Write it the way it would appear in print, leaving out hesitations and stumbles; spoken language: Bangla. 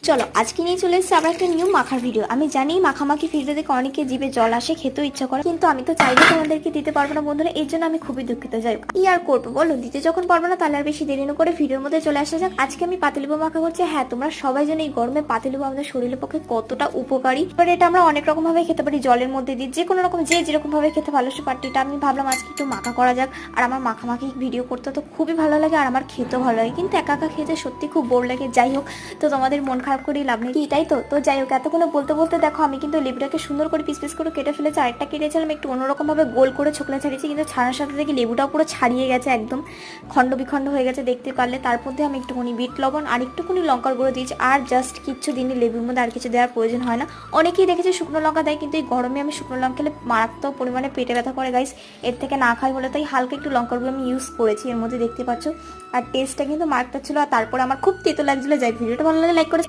চলো আজকে নিয়ে চলে এসেছি আবার একটা নিউ মাখার ভিডিও। আমি জানি মাখামাখি ভিডিও দেখে অনেকে জিভে জল আসে, খেতেও ইচ্ছা করে, কিন্তু আমি তো চাইলে তোমাদেরকে দিতে পারবো না বন্ধুরা, এর জন্য আমি খুবই দুঃখিত। যাই হোক, কি আর করবো বলো, দিতে যখন পারবো না তাহলে আর বেশি দেরি না করে ভিডিওর মধ্যে চলে আসা যাক। আজকে আমি পাতিলেবু মাখা করছি। হ্যাঁ, তোমরা সবাই জানো এই গরমে পাতিলেবু আমাদের শরীরের পক্ষে কতটা উপকারী। এবার এটা আমরা অনেক রকম ভাবে খেতে পারি, জলের মধ্যে দিই, যে কোনো রকম যে যেরকম ভাবে খেতে ভালোবাসে। পার্টিটা আমি ভাবলাম আজকে একটু মাখা করা যাক। আর আমার মাখামাখি ভিডিও করতে তো খুবই ভালো লাগে আর আমার খেতেও ভালো লাগে, কিন্তু একা একা খেতে সত্যি খুব বোর লাগে। যাই হোক, তো তোমাদের মন খারাপ করেই লাভ নেই, তাই তো। তো যাই হোক, এতক্ষণ বলতে বলতে দেখো আমি কিন্তু লেবুটাকে সুন্দর করে পিস পিস করে কেটে ফেলেছি। আরেকটা কেটেছিলাম একটু অন্যরকম ভাবে গোল করে ছোকলা ছাড়িয়েছি, কিন্তু ছাড়ার সাথে থেকে লেবুটাও পুরো ছাড়িয়ে গেছে, একদম খণ্ড বিখণ্ড হয়ে গেছে দেখতে পারলে। তার মধ্যে আমি একটুখানি বিট লবণ আর একটুখানি লঙ্কার গুঁড়ো দিয়েছি, আর জাস্ট কিচ্ছু দিনই, লেবুর মধ্যে আর কিছু দেওয়ার প্রয়োজন হয় না। অনেকেই দেখেছি শুকনো লঙ্কা দেয়, কিন্তু এই গরমে আমি শুকনো লঙ্কা খেলে মারাত্মক পরিমাণে পেটে ব্যথা করে গাইস, এর থেকে না খাই বলে তাই হালকা একটু লঙ্কার গুঁড়ো আমি ইউজ করেছি এর মধ্যে, দেখতে পাচ্ছ। আর টেস্টটা কিন্তু মারাত্মক ছিল। আর তারপরে আমার খুব তেতো লাগছিল। যাই, ভিডিওটা ভালো লাগে লাইক করে